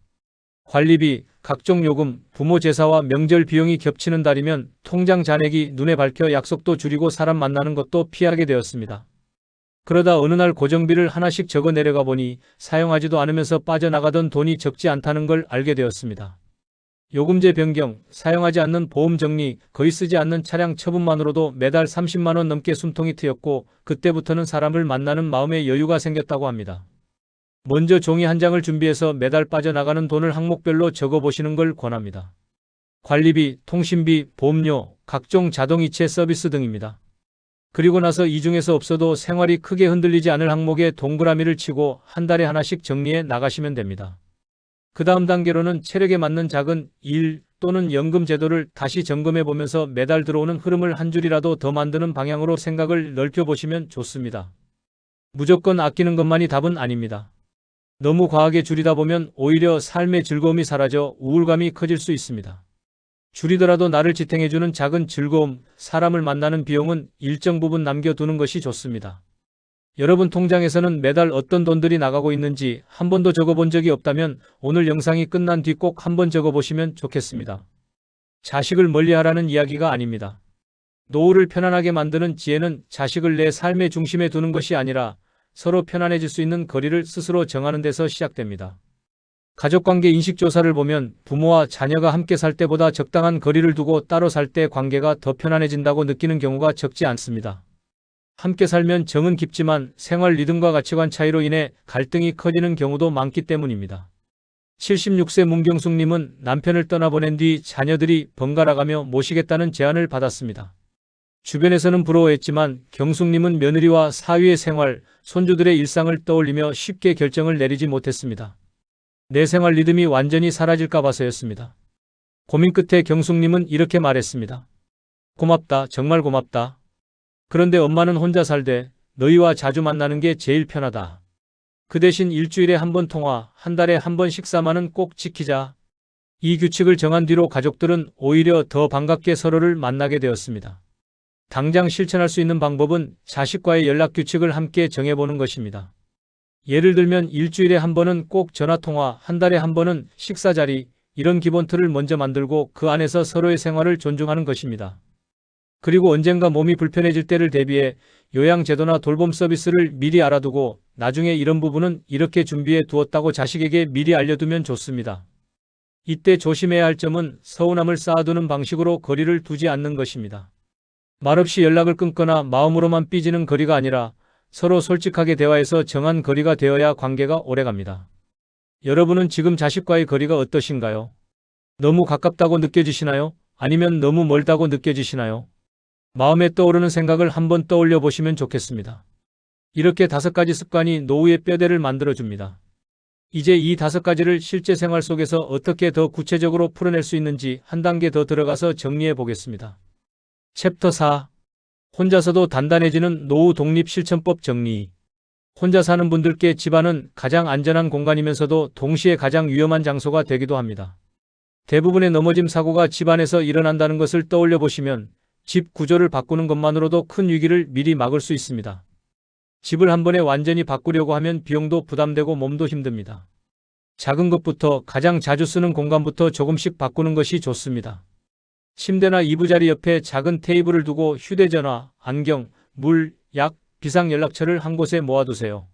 관리비, 각종 요금, 부모 제사와 명절 비용이 겹치는 달이면 통장 잔액이 눈에 밝혀 약속도 줄이고 사람 만나는 것도 피하게 되었습니다. 그러다 어느 날 고정비를 하나씩 적어 내려가 보니 사용하지도 않으면서 빠져나가던 돈이 적지 않다는 걸 알게 되었습니다. 요금제 변경, 사용하지 않는 보험 정리, 거의 쓰지 않는 차량 처분만으로도 매달 30만 원 넘게 숨통이 트였고 그때부터는 사람을 만나는 마음에 여유가 생겼다고 합니다. 먼저 종이 한 장을 준비해서 매달 빠져나가는 돈을 항목별로 적어보시는 걸 권합니다. 관리비, 통신비, 보험료, 각종 자동이체 서비스 등입니다. 그리고 나서 이 중에서 없어도 생활이 크게 흔들리지 않을 항목에 동그라미를 치고 한 달에 하나씩 정리해 나가시면 됩니다. 그 다음 단계로는 체력에 맞는 작은 일 또는 연금 제도를 다시 점검해 보면서 매달 들어오는 흐름을 한 줄이라도 더 만드는 방향으로 생각을 넓혀보시면 좋습니다. 무조건 아끼는 것만이 답은 아닙니다. 너무 과하게 줄이다 보면 오히려 삶의 즐거움이 사라져 우울감이 커질 수 있습니다. 줄이더라도 나를 지탱해주는 작은 즐거움, 사람을 만나는 비용은 일정 부분 남겨두는 것이 좋습니다. 여러분 통장에서는 매달 어떤 돈들이 나가고 있는지 한 번도 적어본 적이 없다면 오늘 영상이 끝난 뒤 꼭 한번 적어보시면 좋겠습니다. 자식을 멀리하라는 이야기가 아닙니다. 노후를 편안하게 만드는 지혜는 자식을 내 삶의 중심에 두는 것이 아니라 서로 편안해질 수 있는 거리를 스스로 정하는 데서 시작됩니다. 가족관계 인식조사를 보면 부모와 자녀가 함께 살 때보다 적당한 거리를 두고 따로 살 때 관계가 더 편안해진다고 느끼는 경우가 적지 않습니다. 함께 살면 정은 깊지만 생활 리듬과 가치관 차이로 인해 갈등이 커지는 경우도 많기 때문입니다. 76세 문경숙님은 남편을 떠나보낸 뒤 자녀들이 번갈아가며 모시겠다는 제안을 받았습니다. 주변에서는 부러워했지만 경숙님은 며느리와 사위의 생활, 손주들의 일상을 떠올리며 쉽게 결정을 내리지 못했습니다. 내 생활 리듬이 완전히 사라질까 봐서였습니다. 고민 끝에 경숙님은 이렇게 말했습니다. 고맙다, 정말 고맙다. 그런데 엄마는 혼자 살되 너희와 자주 만나는 게 제일 편하다. 그 대신 일주일에 한 번 통화, 한 달에 한 번 식사만은 꼭 지키자. 이 규칙을 정한 뒤로 가족들은 오히려 더 반갑게 서로를 만나게 되었습니다. 당장 실천할 수 있는 방법은 자식과의 연락 규칙을 함께 정해보는 것입니다. 예를 들면 일주일에 한 번은 꼭 전화통화, 한 달에 한 번은 식사 자리, 이런 기본 틀을 먼저 만들고 그 안에서 서로의 생활을 존중하는 것입니다. 그리고 언젠가 몸이 불편해질 때를 대비해 요양제도나 돌봄 서비스를 미리 알아두고 나중에 이런 부분은 이렇게 준비해 두었다고 자식에게 미리 알려두면 좋습니다. 이때 조심해야 할 점은 서운함을 쌓아두는 방식으로 거리를 두지 않는 것입니다. 말없이 연락을 끊거나 마음으로만 삐지는 거리가 아니라 서로 솔직하게 대화해서 정한 거리가 되어야 관계가 오래갑니다. 여러분은 지금 자식과의 거리가 어떠신가요? 너무 가깝다고 느껴지시나요? 아니면 너무 멀다고 느껴지시나요? 마음에 떠오르는 생각을 한번 떠올려 보시면 좋겠습니다. 이렇게 5가지 습관이 노후의 뼈대를 만들어줍니다. 이제 이 5가지를 실제 생활 속에서 어떻게 더 구체적으로 풀어낼 수 있는지 한 단계 더 들어가서 정리해 보겠습니다. 챕터 4. 혼자서도 단단해지는 노후 독립 실천법 정리. 혼자 사는 분들께 집안은 가장 안전한 공간이면서도 동시에 가장 위험한 장소가 되기도 합니다. 대부분의 넘어짐 사고가 집안에서 일어난다는 것을 떠올려 보시면 집 구조를 바꾸는 것만으로도 큰 위기를 미리 막을 수 있습니다. 집을 한 번에 완전히 바꾸려고 하면 비용도 부담되고 몸도 힘듭니다. 작은 것부터 가장 자주 쓰는 공간부터 조금씩 바꾸는 것이 좋습니다. 침대나 이부자리 옆에 작은 테이블을 두고 휴대전화, 안경, 물, 약, 비상연락처를 한 곳에 모아두세요.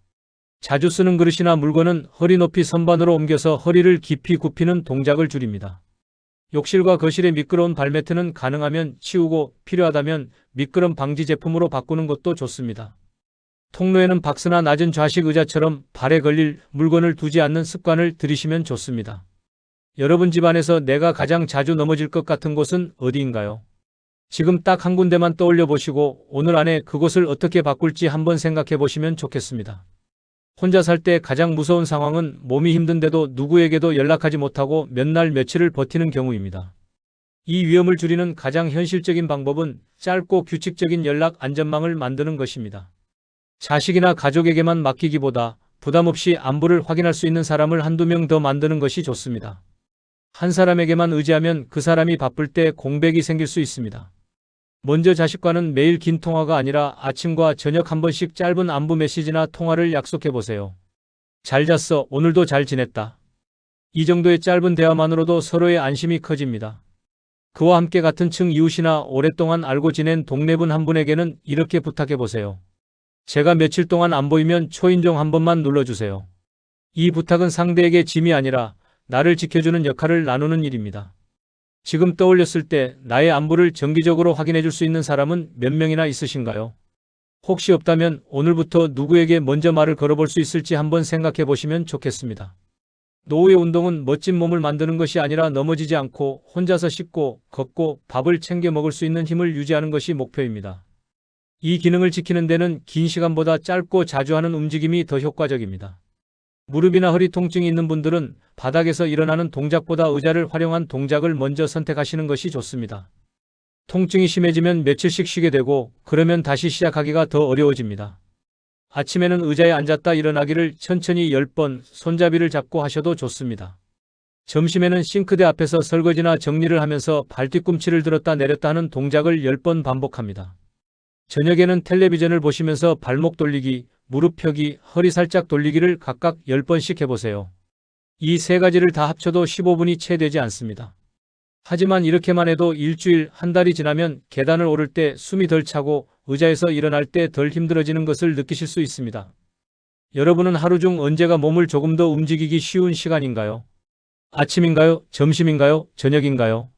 자주 쓰는 그릇이나 물건은 허리 높이 선반으로 옮겨서 허리를 깊이 굽히는 동작을 줄입니다. 욕실과 거실의 미끄러운 발매트는 가능하면 치우고 필요하다면 미끄럼 방지 제품으로 바꾸는 것도 좋습니다. 통로에는 박스나 낮은 좌식 의자처럼 발에 걸릴 물건을 두지 않는 습관을 들이시면 좋습니다. 여러분 집안에서 내가 가장 자주 넘어질 것 같은 곳은 어디인가요? 지금 딱 한 군데만 떠올려 보시고 오늘 안에 그곳을 어떻게 바꿀지 한번 생각해 보시면 좋겠습니다. 혼자 살 때 가장 무서운 상황은 몸이 힘든데도 누구에게도 연락하지 못하고 몇 날 며칠을 버티는 경우입니다. 이 위험을 줄이는 가장 현실적인 방법은 짧고 규칙적인 연락 안전망을 만드는 것입니다. 자식이나 가족에게만 맡기기보다 부담 없이 안부를 확인할 수 있는 사람을 한두 명 더 만드는 것이 좋습니다. 한 사람에게만 의지하면 그 사람이 바쁠 때 공백이 생길 수 있습니다. 먼저 자식과는 매일 긴 통화가 아니라 아침과 저녁 한 번씩 짧은 안부 메시지나 통화를 약속해 보세요. 잘 잤어. 오늘도 잘 지냈다. 이 정도의 짧은 대화만으로도 서로의 안심이 커집니다. 그와 함께 같은 층 이웃이나 오랫동안 알고 지낸 동네분 한 분에게는 이렇게 부탁해 보세요. 제가 며칠 동안 안 보이면 초인종 한 번만 눌러주세요. 이 부탁은 상대에게 짐이 아니라 나를 지켜주는 역할을 나누는 일입니다. 지금 떠올렸을 때 나의 안부를 정기적으로 확인해 줄 수 있는 사람은 몇 명이나 있으신가요? 혹시 없다면 오늘부터 누구에게 먼저 말을 걸어볼 수 있을지 한번 생각해 보시면 좋겠습니다. 노후의 운동은 멋진 몸을 만드는 것이 아니라 넘어지지 않고 혼자서 씻고, 걷고, 밥을 챙겨 먹을 수 있는 힘을 유지하는 것이 목표입니다. 이 기능을 지키는 데는 긴 시간보다 짧고 자주 하는 움직임이 더 효과적입니다. 무릎이나 허리 통증이 있는 분들은 바닥에서 일어나는 동작보다 의자를 활용한 동작을 먼저 선택하시는 것이 좋습니다. 통증이 심해지면 며칠씩 쉬게 되고 그러면 다시 시작하기가 더 어려워집니다. 아침에는 의자에 앉았다 일어나기를 천천히 10번 손잡이를 잡고 하셔도 좋습니다. 점심에는 싱크대 앞에서 설거지나 정리를 하면서 발뒤꿈치를 들었다 내렸다 하는 동작을 10번 반복합니다. 저녁에는 텔레비전을 보시면서 발목 돌리기, 무릎 펴기, 허리 살짝 돌리기를 각각 10번씩 해보세요. 이 세 가지를 다 합쳐도 15분이 채 되지 않습니다. 하지만 이렇게만 해도 일주일, 한 달이 지나면 계단을 오를 때 숨이 덜 차고 의자에서 일어날 때 덜 힘들어지는 것을 느끼실 수 있습니다. 여러분은 하루 중 언제가 몸을 조금 더 움직이기 쉬운 시간인가요? 아침인가요? 점심인가요? 저녁인가요?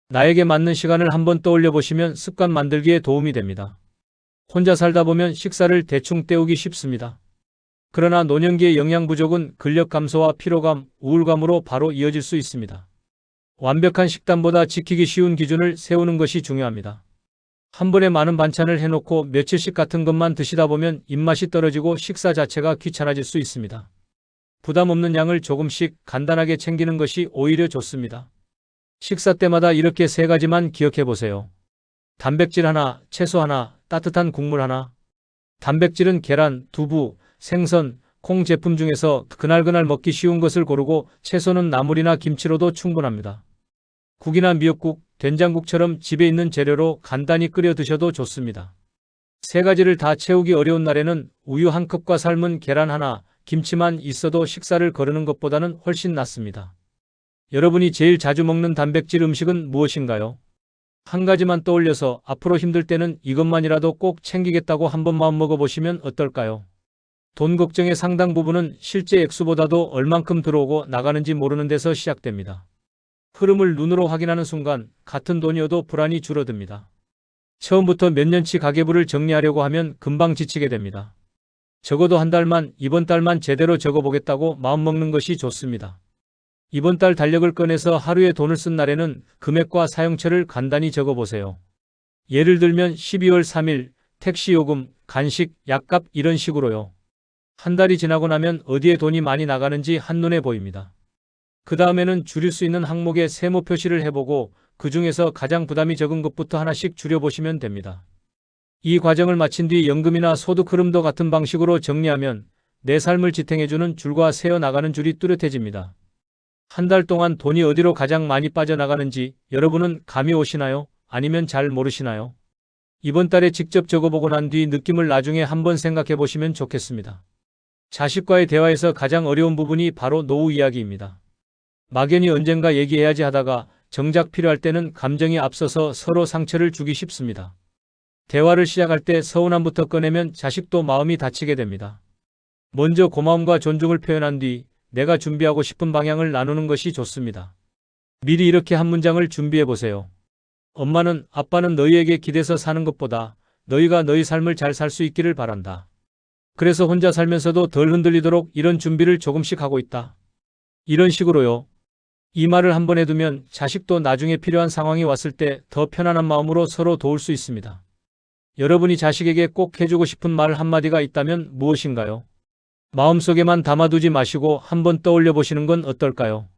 나에게 맞는 시간을 한번 떠올려 보시면 습관 만들기에 도움이 됩니다. 혼자 살다 보면 식사를 대충 때우기 쉽습니다. 그러나 노년기의 영양 부족은 근력 감소와 피로감, 우울감으로 바로 이어질 수 있습니다. 완벽한 식단보다 지키기 쉬운 기준을 세우는 것이 중요합니다. 한 번에 많은 반찬을 해놓고 며칠씩 같은 것만 드시다 보면 입맛이 떨어지고 식사 자체가 귀찮아질 수 있습니다. 부담 없는 양을 조금씩 간단하게 챙기는 것이 오히려 좋습니다. 식사 때마다 이렇게 세 가지만 기억해 보세요. 단백질 하나, 채소 하나, 따뜻한 국물 하나. 단백질은 계란, 두부, 생선, 콩 제품 중에서 그날그날 먹기 쉬운 것을 고르고 채소는 나물이나 김치로도 충분합니다. 국이나 미역국, 된장국처럼 집에 있는 재료로 간단히 끓여 드셔도 좋습니다. 세 가지를 다 채우기 어려운 날에는 우유 한 컵과 삶은 계란 하나, 김치만 있어도 식사를 거르는 것보다는 훨씬 낫습니다. 여러분이 제일 자주 먹는 단백질 음식은 무엇인가요? 한 가지만 떠올려서 앞으로 힘들 때는 이것만이라도 꼭 챙기겠다고 한번 마음먹어 보시면 어떨까요? 돈 걱정의 상당 부분은 실제 액수보다도 얼만큼 들어오고 나가는지 모르는 데서 시작됩니다. 흐름을 눈으로 확인하는 순간 같은 돈이어도 불안이 줄어듭니다. 처음부터 몇 년치 가계부를 정리하려고 하면 금방 지치게 됩니다. 적어도 한 달만, 이번 달만 제대로 적어보겠다고 마음먹는 것이 좋습니다. 이번 달 달력을 꺼내서 하루에 돈을 쓴 날에는 금액과 사용처를 간단히 적어보세요. 예를 들면 12월 3일 택시 요금, 간식, 약값 이런 식으로요. 한 달이 지나고 나면 어디에 돈이 많이 나가는지 한눈에 보입니다. 그 다음에는 줄일 수 있는 항목에 세모 표시를 해보고 그 중에서 가장 부담이 적은 것부터 하나씩 줄여보시면 됩니다. 이 과정을 마친 뒤 연금이나 소득 흐름도 같은 방식으로 정리하면 내 삶을 지탱해주는 줄과 새어 나가는 줄이 뚜렷해집니다. 한 달 동안 돈이 어디로 가장 많이 빠져나가는지 여러분은 감이 오시나요? 아니면 잘 모르시나요? 이번 달에 직접 적어보고 난 뒤 느낌을 나중에 한번 생각해 보시면 좋겠습니다. 자식과의 대화에서 가장 어려운 부분이 바로 노후 이야기입니다. 막연히 언젠가 얘기해야지 하다가 정작 필요할 때는 감정이 앞서서 서로 상처를 주기 쉽습니다. 대화를 시작할 때 서운함부터 꺼내면 자식도 마음이 다치게 됩니다. 먼저 고마움과 존중을 표현한 뒤 내가 준비하고 싶은 방향을 나누는 것이 좋습니다. 미리 이렇게 한 문장을 준비해 보세요. 엄마는, 아빠는 너희에게 기대서 사는 것보다 너희가 너희 삶을 잘 살 수 있기를 바란다. 그래서 혼자 살면서도 덜 흔들리도록 이런 준비를 조금씩 하고 있다. 이런 식으로요. 이 말을 한번 해두면 자식도 나중에 필요한 상황이 왔을 때 더 편안한 마음으로 서로 도울 수 있습니다. 여러분이 자식에게 꼭 해주고 싶은 말 한마디가 있다면 무엇인가요? 마음속에만 담아두지 마시고 한번 떠올려 보시는 건 어떨까요?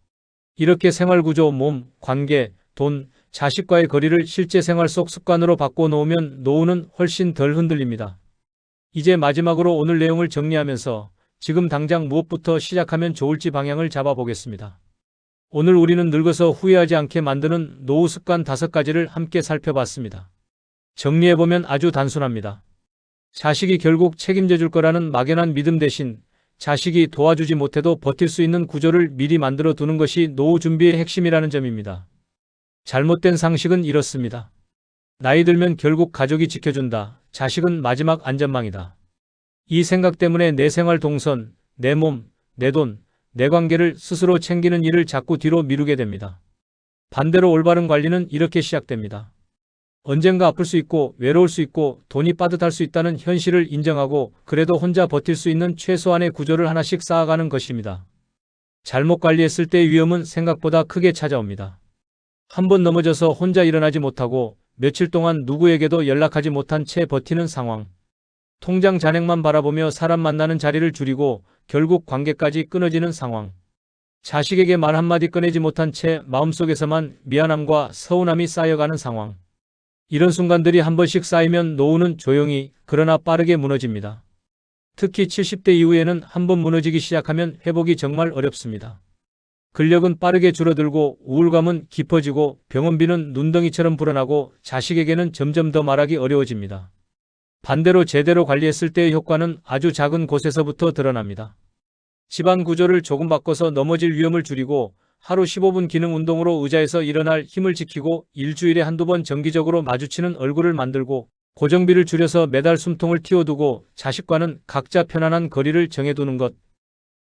이렇게 생활구조, 몸, 관계, 돈, 자식과의 거리를 실제 생활 속 습관으로 바꿔놓으면 노후는 훨씬 덜 흔들립니다. 이제 마지막으로 오늘 내용을 정리하면서 지금 당장 무엇부터 시작하면 좋을지 방향을 잡아보겠습니다. 오늘 우리는 늙어서 후회하지 않게 만드는 노후 습관 5가지를 함께 살펴봤습니다. 정리해보면 아주 단순합니다. 자식이 결국 책임져 줄 거라는 막연한 믿음 대신 자식이 도와주지 못해도 버틸 수 있는 구조를 미리 만들어 두는 것이 노후 준비의 핵심이라는 점입니다. 잘못된 상식은 이렇습니다. 나이 들면 결국 가족이 지켜준다. 자식은 마지막 안전망이다. 이 생각 때문에 내 생활 동선, 내 몸, 내 돈, 내 관계를 스스로 챙기는 일을 자꾸 뒤로 미루게 됩니다. 반대로 올바른 관리는 이렇게 시작됩니다. 언젠가 아플 수 있고 외로울 수 있고 돈이 빠듯할 수 있다는 현실을 인정하고 그래도 혼자 버틸 수 있는 최소한의 구조를 하나씩 쌓아가는 것입니다. 잘못 관리했을 때의 위험은 생각보다 크게 찾아옵니다. 한번 넘어져서 혼자 일어나지 못하고 며칠 동안 누구에게도 연락하지 못한 채 버티는 상황. 통장 잔액만 바라보며 사람 만나는 자리를 줄이고 결국 관계까지 끊어지는 상황. 자식에게 말 한마디 꺼내지 못한 채 마음속에서만 미안함과 서운함이 쌓여가는 상황. 이런 순간들이 한 번씩 쌓이면 노후는 조용히 그러나 빠르게 무너집니다. 특히 70대 이후에는 한번 무너지기 시작하면 회복이 정말 어렵습니다. 근력은 빠르게 줄어들고 우울감은 깊어지고 병원비는 눈덩이처럼 불어나고 자식에게는 점점 더 말하기 어려워집니다. 반대로 제대로 관리했을 때의 효과는 아주 작은 곳에서부터 드러납니다. 집안 구조를 조금 바꿔서 넘어질 위험을 줄이고 하루 15분 기능 운동으로 의자에서 일어날 힘을 지키고 일주일에 한두 번 정기적으로 마주치는 얼굴을 만들고 고정비를 줄여서 매달 숨통을 틔워두고 자식과는 각자 편안한 거리를 정해두는 것.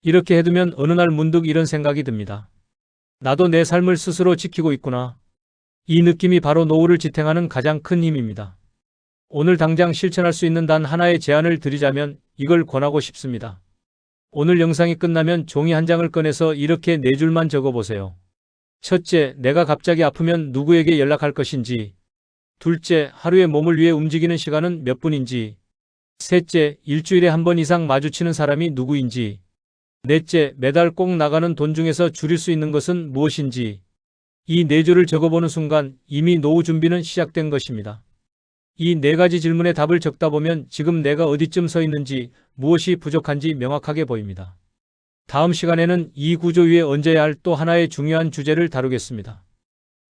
이렇게 해두면 어느 날 문득 이런 생각이 듭니다. 나도 내 삶을 스스로 지키고 있구나. 이 느낌이 바로 노후를 지탱하는 가장 큰 힘입니다. 오늘 당장 실천할 수 있는 단 하나의 제안을 드리자면 이걸 권하고 싶습니다. 오늘 영상이 끝나면 종이 한 장을 꺼내서 이렇게 4줄만 적어보세요. 첫째, 내가 갑자기 아프면 누구에게 연락할 것인지. 둘째, 하루에 몸을 위해 움직이는 시간은 몇 분인지. 셋째, 일주일에 한 번 이상 마주치는 사람이 누구인지. 넷째, 매달 꼭 나가는 돈 중에서 줄일 수 있는 것은 무엇인지. 이 4줄을 적어보는 순간 이미 노후 준비는 시작된 것입니다. 이 4가지 질문에 답을 적다 보면 지금 내가 어디쯤 서 있는지, 무엇이 부족한지 명확하게 보입니다. 다음 시간에는 이 구조 위에 얹어야 할 또 하나의 중요한 주제를 다루겠습니다.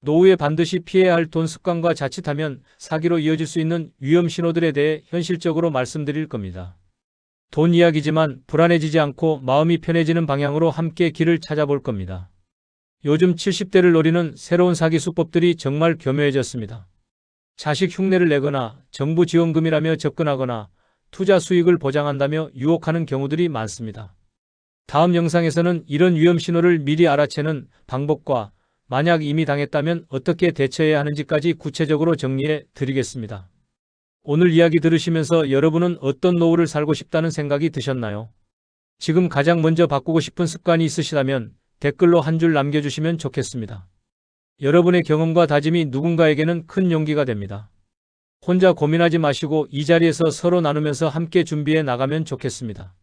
노후에 반드시 피해야 할 돈 습관과 자칫하면 사기로 이어질 수 있는 위험 신호들에 대해 현실적으로 말씀드릴 겁니다. 돈 이야기지만 불안해지지 않고 마음이 편해지는 방향으로 함께 길을 찾아볼 겁니다. 요즘 70대를 노리는 새로운 사기 수법들이 정말 교묘해졌습니다. 자식 흉내를 내거나 정부 지원금이라며 접근하거나 투자 수익을 보장한다며 유혹하는 경우들이 많습니다. 다음 영상에서는 이런 위험 신호를 미리 알아채는 방법과 만약 이미 당했다면 어떻게 대처해야 하는지까지 구체적으로 정리해 드리겠습니다. 오늘 이야기 들으시면서 여러분은 어떤 노후를 살고 싶다는 생각이 드셨나요? 지금 가장 먼저 바꾸고 싶은 습관이 있으시다면 댓글로 한 줄 남겨주시면 좋겠습니다. 여러분의 경험과 다짐이 누군가에게는 큰 용기가 됩니다. 혼자 고민하지 마시고 이 자리에서 서로 나누면서 함께 준비해 나가면 좋겠습니다.